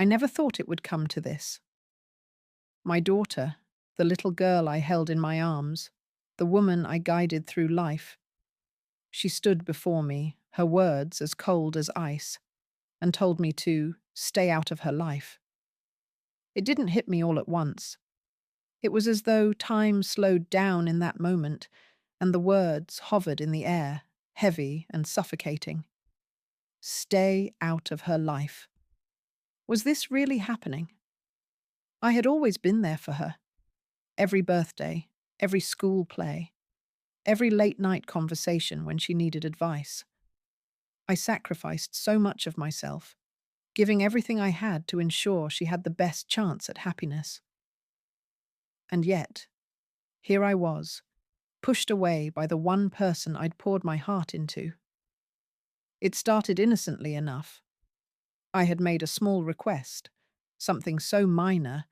I never thought it would come to this. My daughter, the little girl I held in my arms, the woman I guided through life, she stood before me, her words as cold as ice, and told me to stay out of her life. It didn't hit me all at once. It was as though time slowed down in that moment, and the words hovered in the air, heavy and suffocating. Stay out of her life. Was this really happening? I had always been there for her. Every birthday, every school play, every late-night conversation when she needed advice. I sacrificed so much of myself, giving everything I had to ensure she had the best chance at happiness. And yet, here I was, pushed away by the one person I'd poured my heart into. It started innocently enough. I had made a small request, something so minor,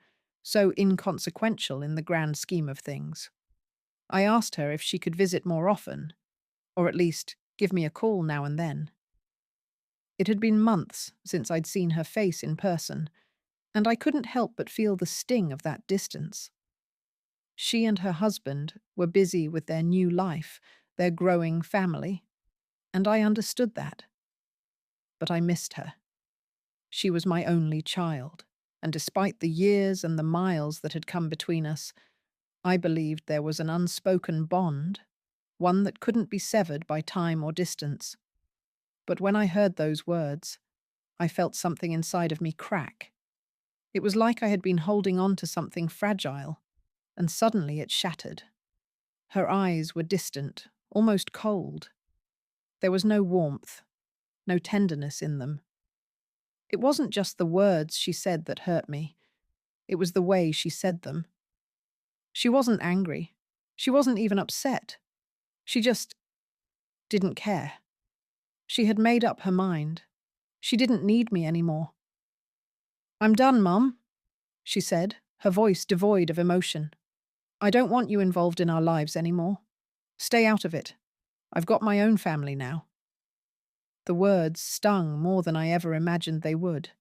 so inconsequential in the grand scheme of things. I asked her if she could visit more often, or at least give me a call now and then. It had been months since I'd seen her face in person, and I couldn't help but feel the sting of that distance. She and her husband were busy with their new life, their growing family, and I understood that. But I missed her. She was my only child, and despite the years and the miles that had come between us, I believed there was an unspoken bond, one that couldn't be severed by time or distance. But when I heard those words, I felt something inside of me crack. It was like I had been holding on to something fragile, and suddenly it shattered. Her eyes were distant, almost cold. There was no warmth, no tenderness in them. It wasn't just the words she said that hurt me. It was the way she said them. She wasn't angry. She wasn't even upset. She just didn't care. She had made up her mind. She didn't need me anymore. "I'm done, Mum," she said, her voice devoid of emotion. "I don't want you involved in our lives anymore. Stay out of it. I've got my own family now." The words stung more than I ever imagined they would.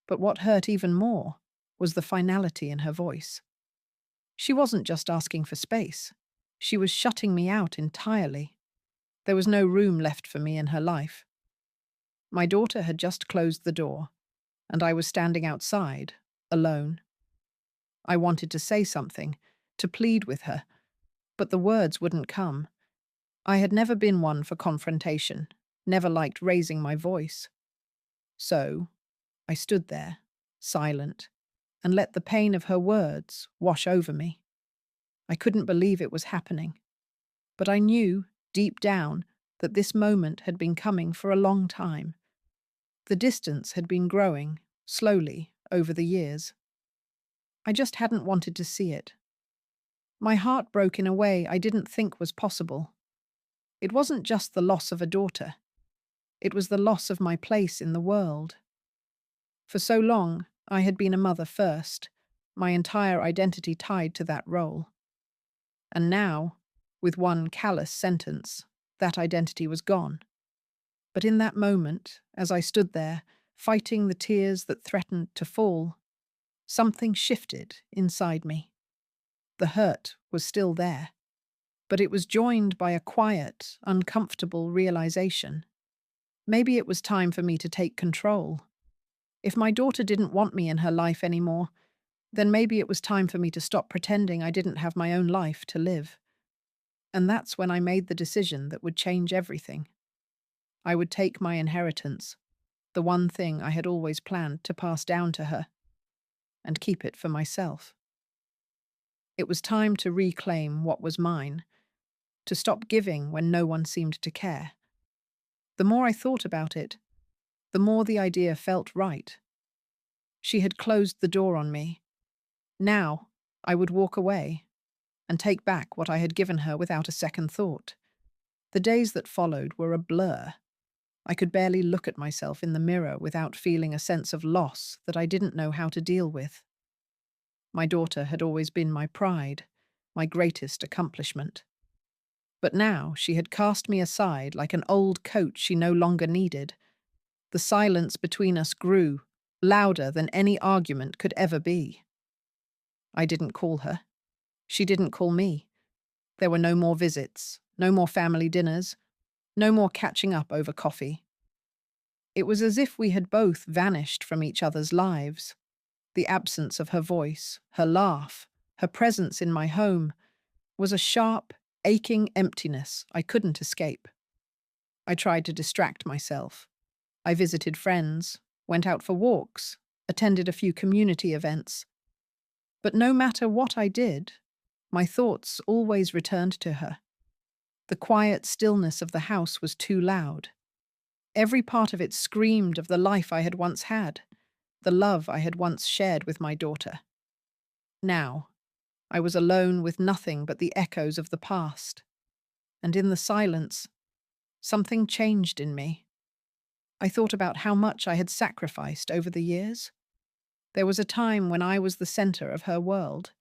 But what hurt even more was the finality in her voice. She wasn't just asking for space. She was shutting me out entirely. There was no room left for me in her life. My daughter had just closed the door, and I was standing outside, alone. I wanted to say something, to plead with her, but the words wouldn't come. I had never been one for confrontation, never liked raising my voice. So, I stood there, silent, and let the pain of her words wash over me. I couldn't believe it was happening, but I knew, deep down, that this moment had been coming for a long time. The distance had been growing, slowly, over the years. I just hadn't wanted to see it. My heart broke in a way I didn't think was possible. It wasn't just the loss of a daughter. It was the loss of my place in the world. For so long, I had been a mother first, my entire identity tied to that role. And now, with one callous sentence, that identity was gone. But in that moment, as I stood there, fighting the tears that threatened to fall, something shifted inside me. The hurt was still there, but it was joined by a quiet, uncomfortable realization. Maybe it was time for me to take control. If my daughter didn't want me in her life anymore, then maybe it was time for me to stop pretending I didn't have my own life to live. And that's when I made the decision that would change everything. I would take my inheritance, the one thing I had always planned to pass down to her, and keep it for myself. It was time to reclaim what was mine, to stop giving when no one seemed to care. The more I thought about it, the more the idea felt right. She had closed the door on me. Now, I would walk away and take back what I had given her without a second thought. The days that followed were a blur. I could barely look at myself in the mirror without feeling a sense of loss that I didn't know how to deal with. My daughter had always been my pride, my greatest accomplishment. But now she had cast me aside like an old coat she no longer needed. The silence between us grew, louder than any argument could ever be. I didn't call her. She didn't call me. There were no more visits, no more family dinners, no more catching up over coffee. It was as if we had both vanished from each other's lives. The absence of her voice, her laugh, her presence in my home was a sharp, aching emptiness I couldn't escape. I tried to distract myself. I visited friends, went out for walks, attended a few community events. But no matter what I did, my thoughts always returned to her. The quiet stillness of the house was too loud. Every part of it screamed of the life I had once had, the love I had once shared with my daughter. Now, I was alone with nothing but the echoes of the past. And in the silence, something changed in me. I thought about how much I had sacrificed over the years. There was a time when I was the center of her world.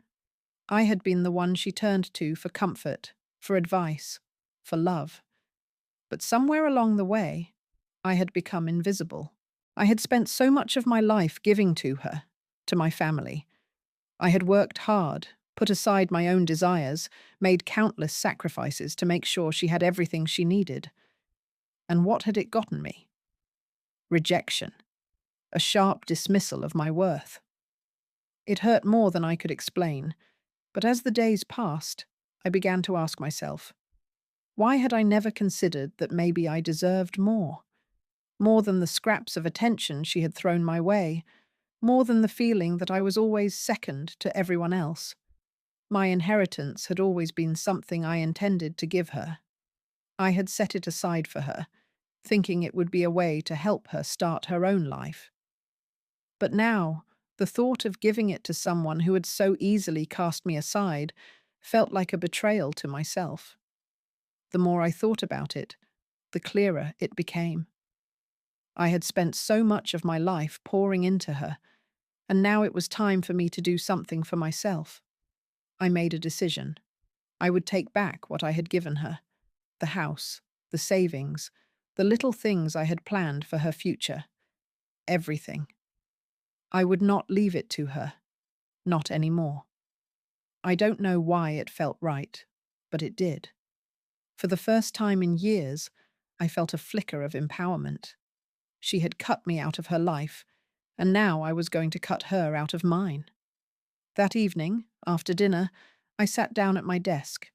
I had been the one she turned to for comfort, for advice, for love. But somewhere along the way, I had become invisible. I had spent so much of my life giving to her, to my family. I had worked hard, put aside my own desires, made countless sacrifices to make sure she had everything she needed. And what had it gotten me? Rejection. A sharp dismissal of my worth. It hurt more than I could explain, but as the days passed, I began to ask myself, why had I never considered that maybe I deserved more? More than the scraps of attention she had thrown my way, more than the feeling that I was always second to everyone else. My inheritance had always been something I intended to give her. I had set it aside for her, thinking it would be a way to help her start her own life. But now, the thought of giving it to someone who had so easily cast me aside felt like a betrayal to myself. The more I thought about it, the clearer it became. I had spent so much of my life pouring into her, and now it was time for me to do something for myself. I made a decision. I would take back what I had given her, the house, the savings, the little things I had planned for her future. Everything. I would not leave it to her. Not anymore. I don't know why it felt right, but it did. For the first time in years, I felt a flicker of empowerment. She had cut me out of her life, and now I was going to cut her out of mine. That evening, after dinner, I sat down at my desk.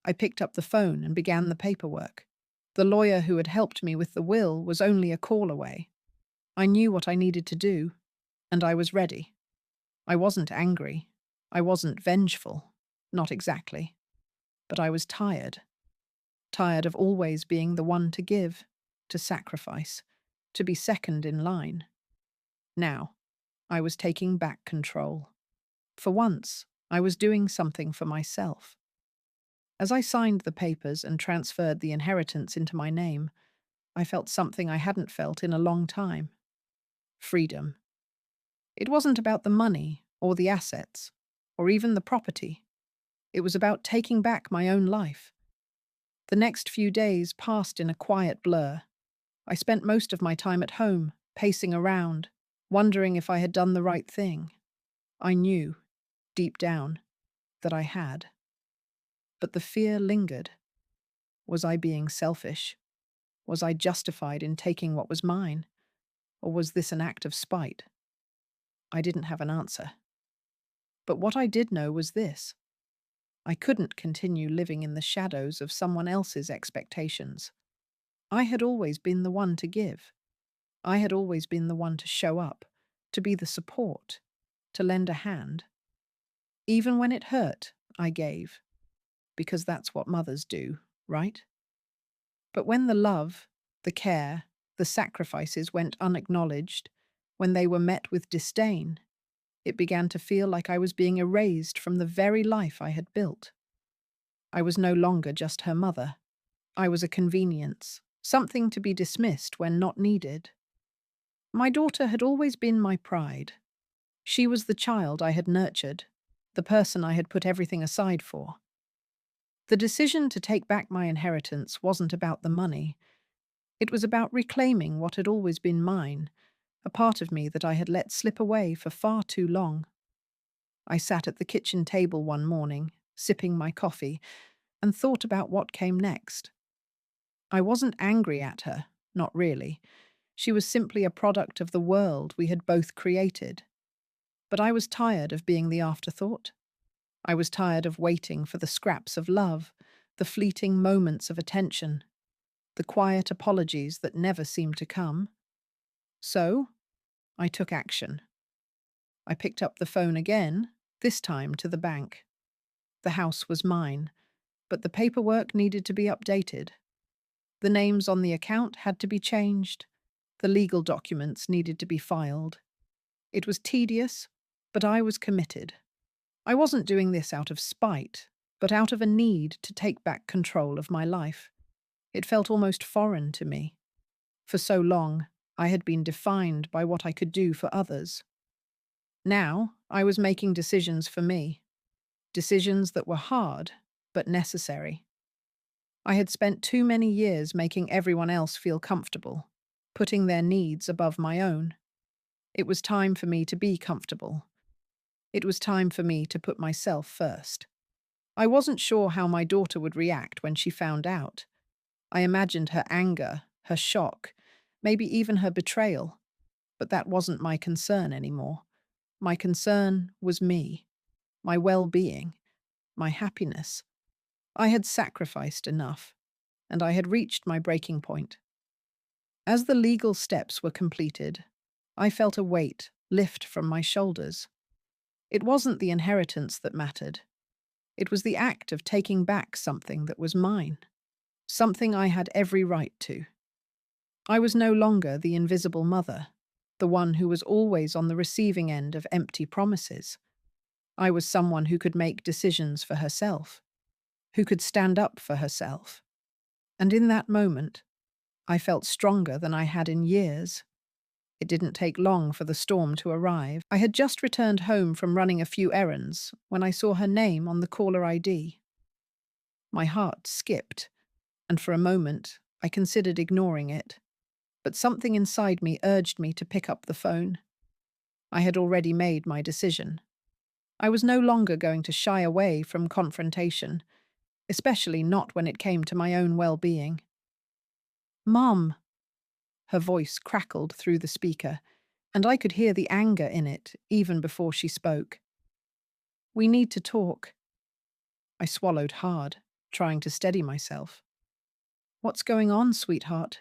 I picked up the phone and began the paperwork. The lawyer who had helped me with the will was only a call away. I knew what I needed to do, and I was ready. I wasn't angry. I wasn't vengeful. Not exactly. But I was tired. Tired of always being the one to give, to sacrifice, to be second in line. Now, I was taking back control. For once, I was doing something for myself. As I signed the papers and transferred the inheritance into my name, I felt something I hadn't felt in a long time. Freedom. It wasn't about the money or the assets, or even the property. It was about taking back my own life. The next few days passed in a quiet blur. I spent most of my time at home, pacing around, wondering if I had done the right thing. I knew, deep down, that I had. But the fear lingered. Was I being selfish? Was I justified in taking what was mine? Or was this an act of spite? I didn't have an answer. But what I did know was this. I couldn't continue living in the shadows of someone else's expectations. I had always been the one to give. I had always been the one to show up, to be the support, to lend a hand. Even when it hurt, I gave. Because that's what mothers do, right? But when the love, the care, the sacrifices went unacknowledged, when they were met with disdain, it began to feel like I was being erased from the very life I had built. I was no longer just her mother. I was a convenience, something to be dismissed when not needed. My daughter had always been my pride. She was the child I had nurtured, the person I had put everything aside for. The decision to take back my inheritance wasn't about the money. It was about reclaiming what had always been mine, a part of me that I had let slip away for far too long. I sat at the kitchen table one morning, sipping my coffee, and thought about what came next. I wasn't angry at her, not really. She was simply a product of the world we had both created. But I was tired of being the afterthought. I was tired of waiting for the scraps of love, the fleeting moments of attention, the quiet apologies that never seemed to come. So, I took action. I picked up the phone again, this time to the bank. The house was mine, but the paperwork needed to be updated. The names on the account had to be changed. The legal documents needed to be filed. It was tedious, but I was committed. I wasn't doing this out of spite, but out of a need to take back control of my life. It felt almost foreign to me. For so long, I had been defined by what I could do for others. Now, I was making decisions for me. Decisions that were hard, but necessary. I had spent too many years making everyone else feel comfortable, putting their needs above my own. It was time for me to be comfortable. It was time for me to put myself first. I wasn't sure how my daughter would react when she found out. I imagined her anger, her shock, maybe even her betrayal. But that wasn't my concern anymore. My concern was me, my well-being, my happiness. I had sacrificed enough, and I had reached my breaking point. As the legal steps were completed, I felt a weight lift from my shoulders. It wasn't the inheritance that mattered. It was the act of taking back something that was mine, something I had every right to. I was no longer the invisible mother, the one who was always on the receiving end of empty promises. I was someone who could make decisions for herself, who could stand up for herself. And in that moment, I felt stronger than I had in years. It didn't take long for the storm to arrive. I had just returned home from running a few errands when I saw her name on the caller ID. My heart skipped, and for a moment I considered ignoring it. But something inside me urged me to pick up the phone. I had already made my decision. I was no longer going to shy away from confrontation, especially not when it came to my own well-being. "Mom," her voice crackled through the speaker, and I could hear the anger in it even before she spoke. "We need to talk." I swallowed hard, trying to steady myself. "What's going on, sweetheart?"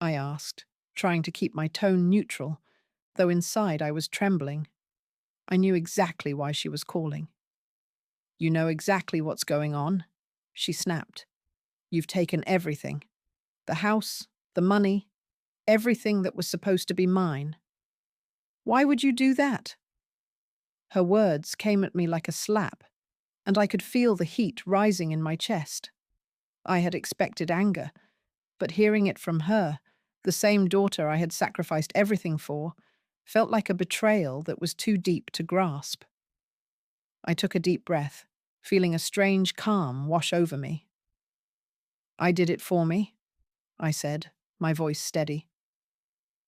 I asked, trying to keep my tone neutral, though inside I was trembling. I knew exactly why she was calling. "You know exactly what's going on," she snapped. "You've taken everything. The house, the money, everything that was supposed to be mine. Why would you do that?" Her words came at me like a slap, and I could feel the heat rising in my chest. I had expected anger, but hearing it from her, the same daughter I had sacrificed everything for, felt like a betrayal that was too deep to grasp. I took a deep breath, feeling a strange calm wash over me. "I did it for me," I said, my voice steady.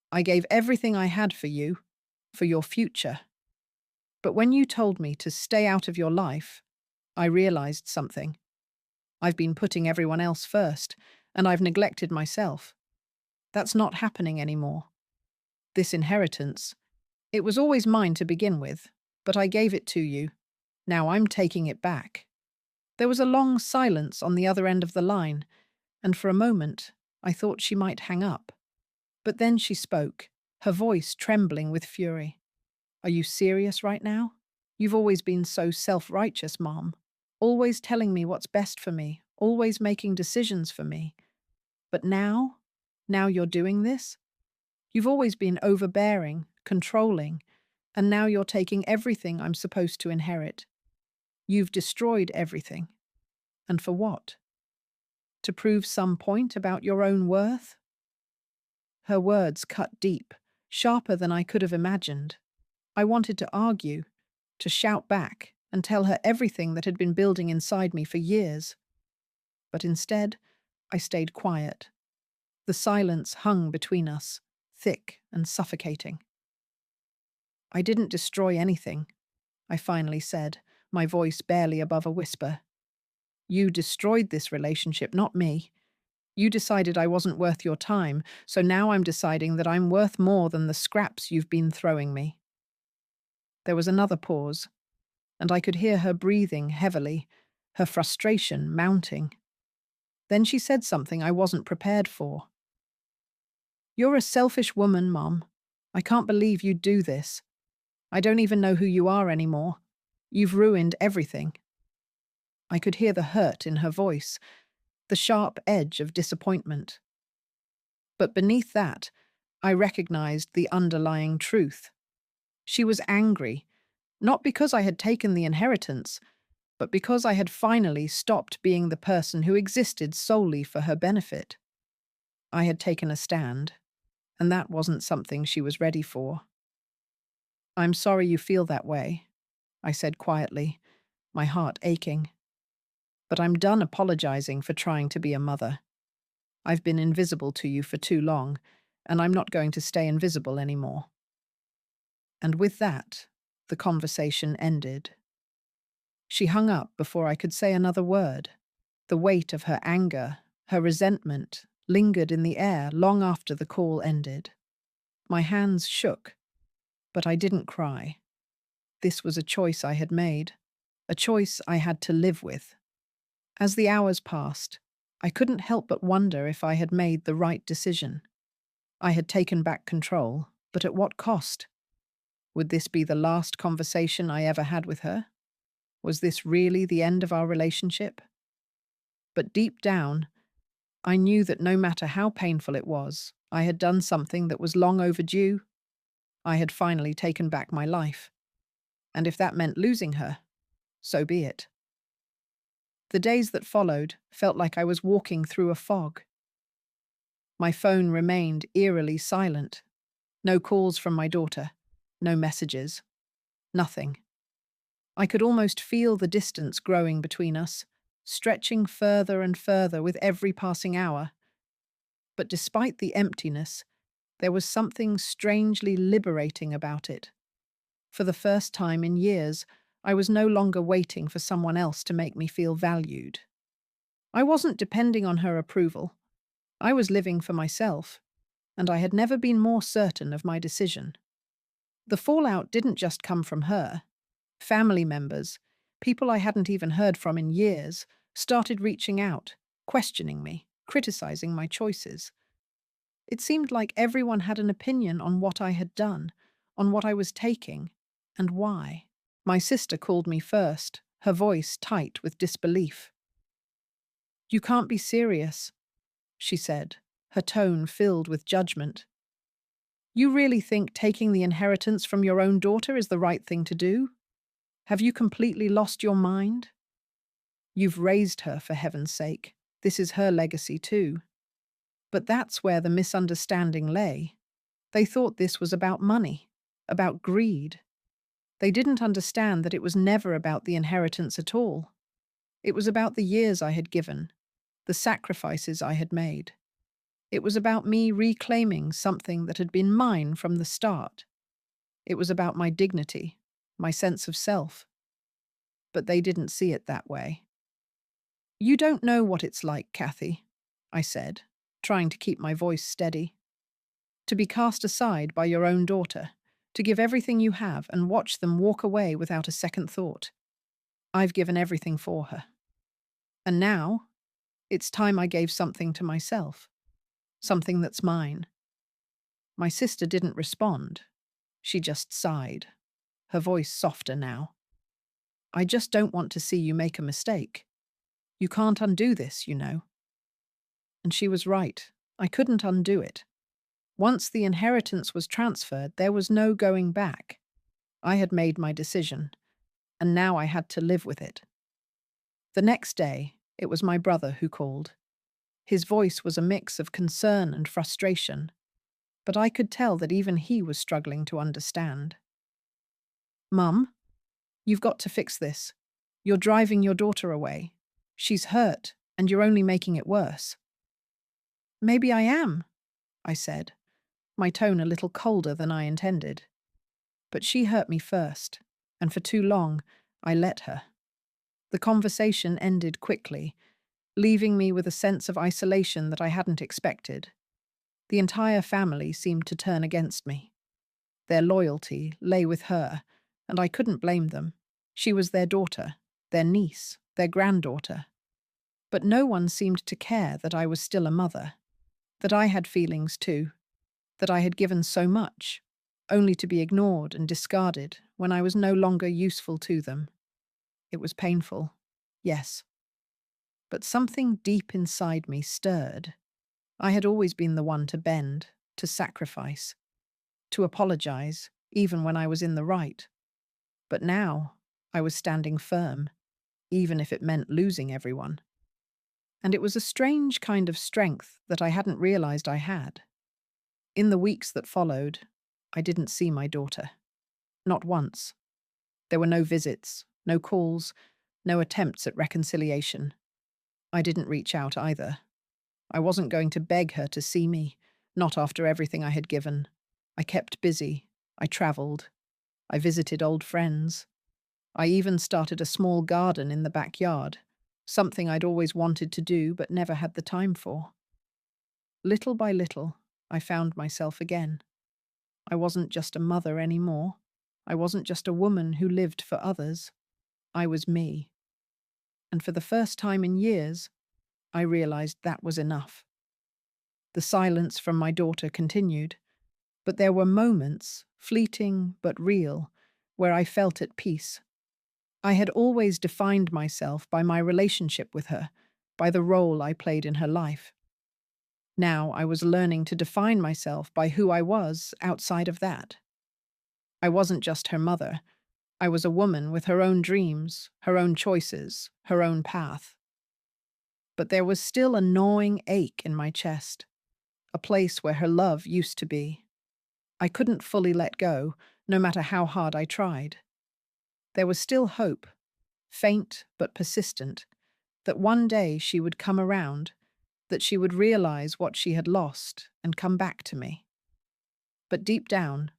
"I gave everything I had for your future. But when you told me to stay out of your life, I realized something. I've been putting everyone else first, and I've neglected myself. That's not happening anymore. This inheritance, it was always mine to begin with, but I gave it to you. Now I'm taking it back." There was a long silence on the other end of the line, and for a moment I thought she might hang up. But then she spoke, her voice trembling with fury. "Are you serious right now? You've always been so self-righteous, Mom. Always telling me what's best for me, always making decisions for me. But now you're doing this? You've always been overbearing, controlling, and now you're taking everything I'm supposed to inherit. You've destroyed everything. And for what? To prove some point about your own worth?" Her words cut deep, sharper than I could have imagined. I wanted to argue, to shout back, and tell her everything that had been building inside me for years. But instead, I stayed quiet. The silence hung between us, thick and suffocating. "I didn't destroy anything," I finally said, my voice barely above a whisper. "You destroyed this relationship, not me. You decided I wasn't worth your time, so now I'm deciding that I'm worth more than the scraps you've been throwing me." There was another pause, and I could hear her breathing heavily, her frustration mounting. Then she said something I wasn't prepared for. "You're a selfish woman, Mom. I can't believe you'd do this. I don't even know who you are anymore. You've ruined everything." I could hear the hurt in her voice, the sharp edge of disappointment. But beneath that, I recognized the underlying truth. She was angry, not because I had taken the inheritance, but because I had finally stopped being the person who existed solely for her benefit. I had taken a stand, and that wasn't something she was ready for. "I'm sorry you feel that way," I said quietly, my heart aching. "But I'm done apologizing for trying to be a mother. I've been invisible to you for too long, and I'm not going to stay invisible anymore." And with that, the conversation ended. She hung up before I could say another word. The weight of her anger, her resentment, lingered in the air long after the call ended. My hands shook, but I didn't cry. This was a choice I had made, a choice I had to live with. As the hours passed, I couldn't help but wonder if I had made the right decision. I had taken back control, but at what cost? Would this be the last conversation I ever had with her? Was this really the end of our relationship? But deep down, I knew that no matter how painful it was, I had done something that was long overdue. I had finally taken back my life. And if that meant losing her, so be it. The days that followed felt like I was walking through a fog. My phone remained eerily silent. No calls from my daughter, no messages, nothing. I could almost feel the distance growing between us, stretching further and further with every passing hour. But despite the emptiness, there was something strangely liberating about it. For the first time in years, I was no longer waiting for someone else to make me feel valued. I wasn't depending on her approval. I was living for myself, and I had never been more certain of my decision. The fallout didn't just come from her. Family members, people I hadn't even heard from in years, started reaching out, questioning me, criticizing my choices. It seemed like everyone had an opinion on what I had done, on what I was taking, and why. My sister called me first, her voice tight with disbelief. "You can't be serious," she said, her tone filled with judgment. "You really think taking the inheritance from your own daughter is the right thing to do? Have you completely lost your mind? You've raised her, for heaven's sake. This is her legacy too." But that's where the misunderstanding lay. They thought this was about money, about greed. They didn't understand that it was never about the inheritance at all. It was about the years I had given, the sacrifices I had made. It was about me reclaiming something that had been mine from the start. It was about my dignity, my sense of self. But they didn't see it that way. "You don't know what it's like, Kathy," I said, trying to keep my voice steady. "To be cast aside by your own daughter, to give everything you have and watch them walk away without a second thought. I've given everything for her. And now, it's time I gave something to myself, something that's mine." My sister didn't respond. She just sighed, her voice softer now. "I just don't want to see you make a mistake. You can't undo this, you know." And she was right. I couldn't undo it. Once the inheritance was transferred, there was no going back. I had made my decision, and now I had to live with it. The next day, it was my brother who called. His voice was a mix of concern and frustration, but I could tell that even he was struggling to understand. "Mum, you've got to fix this. You're driving your daughter away. She's hurt, and you're only making it worse." "Maybe I am," I said. my tone a little colder than I intended. But she hurt me first, and for too long, I let her. The conversation ended quickly, leaving me with a sense of isolation that I hadn't expected. The entire family seemed to turn against me. Their loyalty lay with her, and I couldn't blame them. She was their daughter, their niece, their granddaughter. But no one seemed to care that I was still a mother, that I had feelings too, that I had given so much, only to be ignored and discarded when I was no longer useful to them. It was painful, yes, but something deep inside me stirred. I had always been the one to bend, to sacrifice, to apologize, even when I was in the right. But now I was standing firm, even if it meant losing everyone. And it was a strange kind of strength that I hadn't realized I had. In the weeks that followed, I didn't see my daughter. Not once. There were no visits, no calls, no attempts at reconciliation. I didn't reach out either. I wasn't going to beg her to see me, not after everything I had given. I kept busy. I traveled. I visited old friends. I even started a small garden in the backyard, something I'd always wanted to do but never had the time for. Little by little, I found myself again. I wasn't just a mother anymore. I wasn't just a woman who lived for others. I was me. And for the first time in years, I realized that was enough. The silence from my daughter continued, but there were moments, fleeting but real, where I felt at peace. I had always defined myself by my relationship with her, by the role I played in her life. Now I was learning to define myself by who I was outside of that. I wasn't just her mother. I was a woman with her own dreams, her own choices, her own path. But there was still a gnawing ache in my chest, a place where her love used to be. I couldn't fully let go, no matter how hard I tried. There was still hope, faint but persistent, that one day she would come around, that she would realize what she had lost and come back to me. But deep down,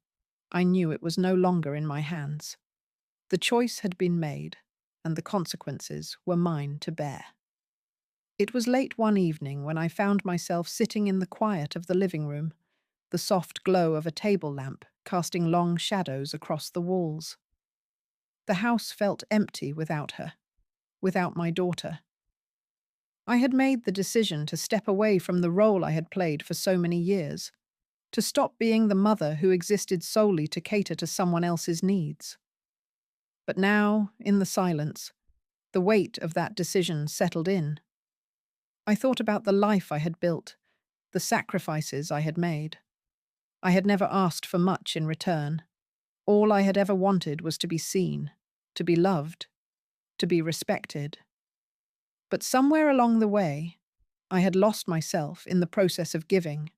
I knew it was no longer in my hands. The choice had been made, and the consequences were mine to bear. It was late one evening when I found myself sitting in the quiet of the living room, the soft glow of a table lamp casting long shadows across the walls. The house felt empty without her, without my daughter. I had made the decision to step away from the role I had played for so many years, to stop being the mother who existed solely to cater to someone else's needs. But now, in the silence, the weight of that decision settled in. I thought about the life I had built, the sacrifices I had made. I had never asked for much in return. All I had ever wanted was to be seen, to be loved, to be respected. But somewhere along the way, I had lost myself in the process of giving.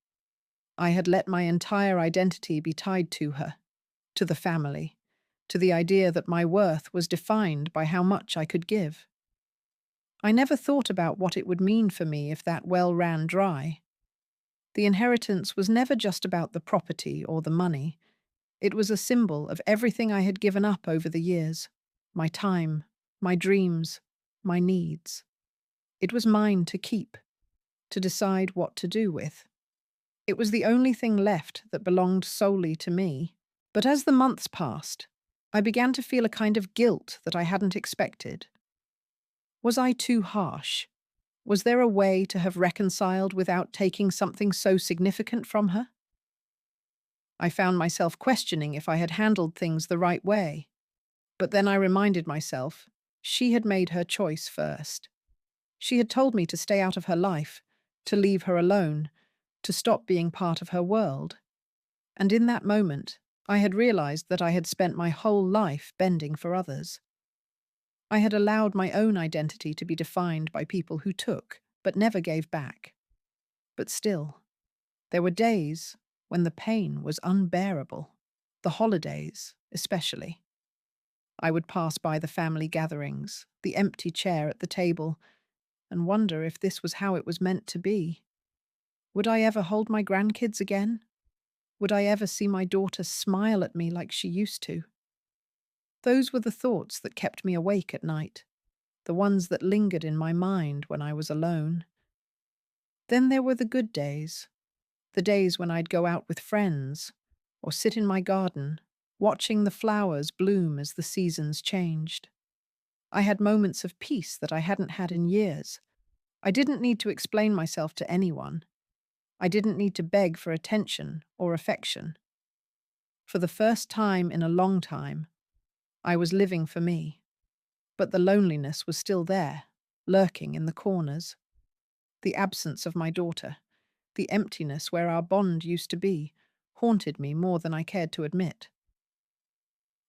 I had let my entire identity be tied to her, to the family, to the idea that my worth was defined by how much I could give. I never thought about what it would mean for me if that well ran dry. The inheritance was never just about the property or the money. It was a symbol of everything I had given up over the years, my time, my dreams, my needs. It was mine to keep, to decide what to do with. It was the only thing left that belonged solely to me. But as the months passed, I began to feel a kind of guilt that I hadn't expected. Was I too harsh? Was there a way to have reconciled without taking something so significant from her? I found myself questioning if I had handled things the right way. But then I reminded myself, she had made her choice first. She had told me to stay out of her life, to leave her alone, to stop being part of her world. And in that moment, I had realized that I had spent my whole life bending for others. I had allowed my own identity to be defined by people who took, but never gave back. But still, there were days when the pain was unbearable, the holidays especially. I would pass by the family gatherings, the empty chair at the table, and wonder if this was how it was meant to be. Would I ever hold my grandkids again? Would I ever see my daughter smile at me like she used to? Those were the thoughts that kept me awake at night, the ones that lingered in my mind when I was alone. Then there were the good days, the days when I'd go out with friends or sit in my garden, watching the flowers bloom as the seasons changed. I had moments of peace that I hadn't had in years. I didn't need to explain myself to anyone. I didn't need to beg for attention or affection. For the first time in a long time, I was living for me. But the loneliness was still there, lurking in the corners. The absence of my daughter, the emptiness where our bond used to be, haunted me more than I cared to admit.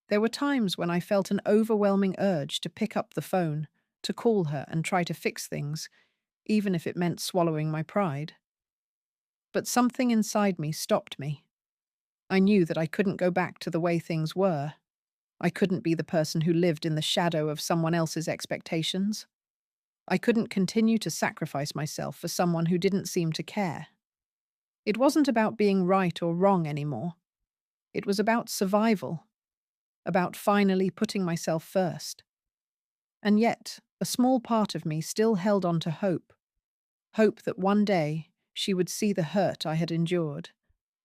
There were times when I felt an overwhelming urge to pick up the phone, to call her and try to fix things, even if it meant swallowing my pride. But something inside me stopped me. I knew that I couldn't go back to the way things were. I couldn't be the person who lived in the shadow of someone else's expectations. I couldn't continue to sacrifice myself for someone who didn't seem to care. It wasn't about being right or wrong anymore. It was about survival, about finally putting myself first. And yet, a small part of me still held on to hope. Hope that one day she would see the hurt I had endured,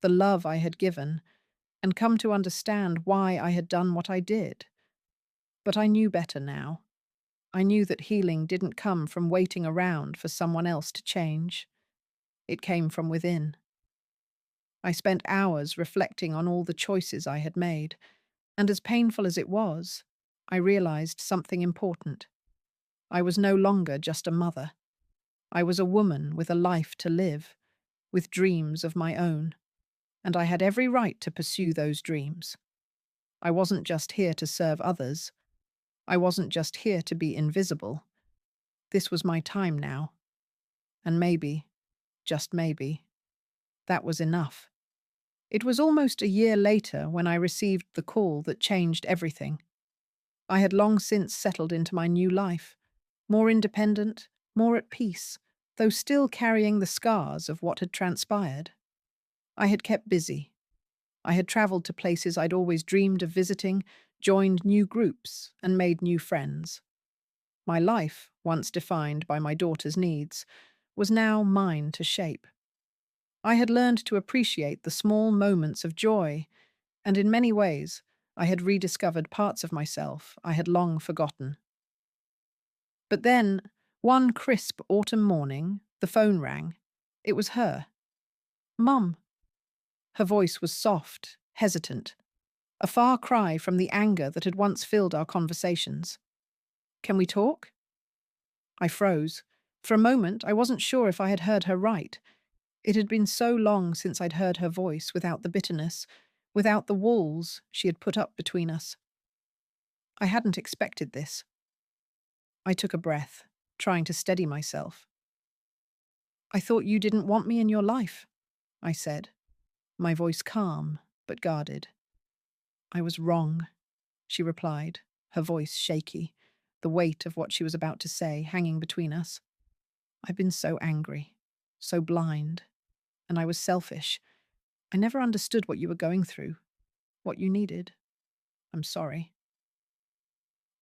the love I had given, and come to understand why I had done what I did. But I knew better now. I knew that healing didn't come from waiting around for someone else to change. It came from within. I spent hours reflecting on all the choices I had made, and as painful as it was, I realized something important. I was no longer just a mother. I was a woman with a life to live, with dreams of my own, and I had every right to pursue those dreams. I wasn't just here to serve others. I wasn't just here to be invisible. This was my time now. And maybe, just maybe, that was enough. It was almost a year later when I received the call that changed everything. I had long since settled into my new life, more independent, more at peace, though still carrying the scars of what had transpired. I had kept busy. I had travelled to places I'd always dreamed of visiting, joined new groups, and made new friends. My life, once defined by my daughter's needs, was now mine to shape. I had learned to appreciate the small moments of joy, and in many ways, I had rediscovered parts of myself I had long forgotten. But then, one crisp autumn morning, the phone rang. It was her. "Mum." Her voice was soft, hesitant, a far cry from the anger that had once filled our conversations. "Can we talk?" I froze. For a moment, I wasn't sure if I had heard her right. It had been so long since I'd heard her voice without the bitterness, without the walls she had put up between us. I hadn't expected this. I took a breath, trying to steady myself. "I thought you didn't want me in your life," I said, my voice calm but guarded. "I was wrong," she replied, her voice shaky, the weight of what she was about to say hanging between us. "I've been so angry, so blind, and I was selfish. I never understood what you were going through, what you needed. I'm sorry."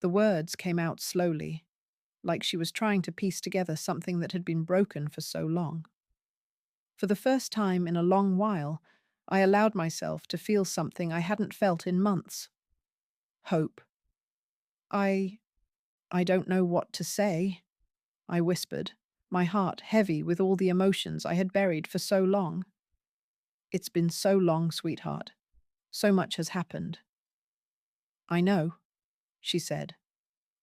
The words came out slowly, like she was trying to piece together something that had been broken for so long. For the first time in a long while, I allowed myself to feel something I hadn't felt in months. Hope. I I don't know what to say," I whispered, my heart heavy with all the emotions I had buried for so long. "It's been so long, sweetheart. So much has happened." "I know," she said,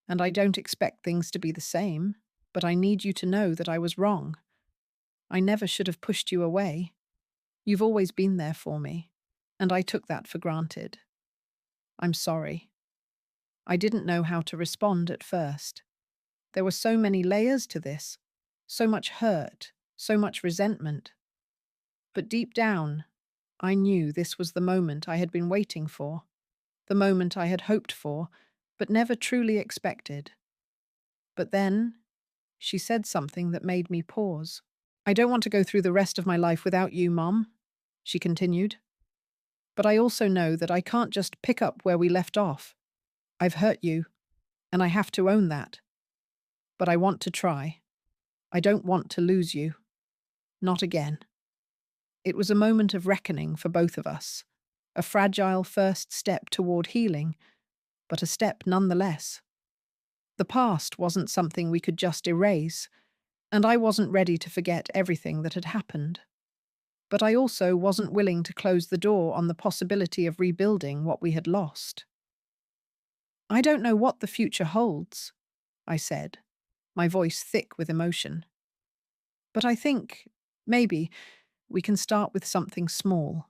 "and I don't expect things to be the same, but I need you to know that I was wrong. I never should have pushed you away. You've always been there for me, and I took that for granted. I'm sorry." I didn't know how to respond at first. There were so many layers to this, so much hurt, so much resentment. But deep down, I knew this was the moment I had been waiting for, the moment I had hoped for, but never truly expected. But then, she said something that made me pause. "I don't want to go through the rest of my life without you, Mom," she continued. But I also know that I can't just pick up where we left off. I've hurt you, and I have to own that. But I want to try. I don't want to lose you. Not again. It was a moment of reckoning for both of us, a fragile first step toward healing, but a step nonetheless. The past wasn't something we could just erase, and I wasn't ready to forget everything that had happened. But I also wasn't willing to close the door on the possibility of rebuilding what we had lost. I don't know what the future holds, I said, my voice thick with emotion. But I think, maybe, we can start with something small,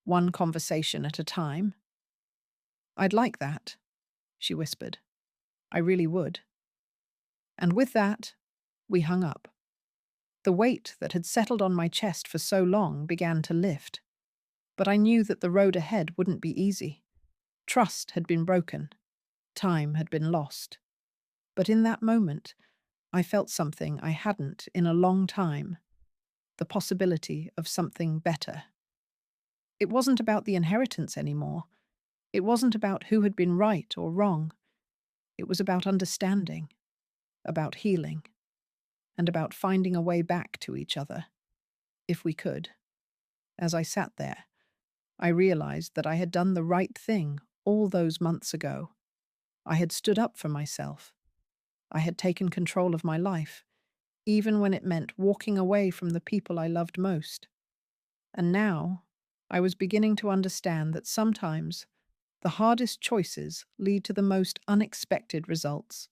one conversation at a time. I'd like that, she whispered. I really would. And with that, we hung up. The weight that had settled on my chest for so long began to lift. But I knew that the road ahead wouldn't be easy. Trust had been broken. Time had been lost. But in that moment, I felt something I hadn't in a long time, the possibility of something better. It wasn't about the inheritance anymore. It wasn't about who had been right or wrong. It was about understanding, about healing, and about finding a way back to each other, if we could. As I sat there, I realized that I had done the right thing all those months ago. I had stood up for myself. I had taken control of my life, even when it meant walking away from the people I loved most. And now, I was beginning to understand that sometimes the hardest choices lead to the most unexpected results.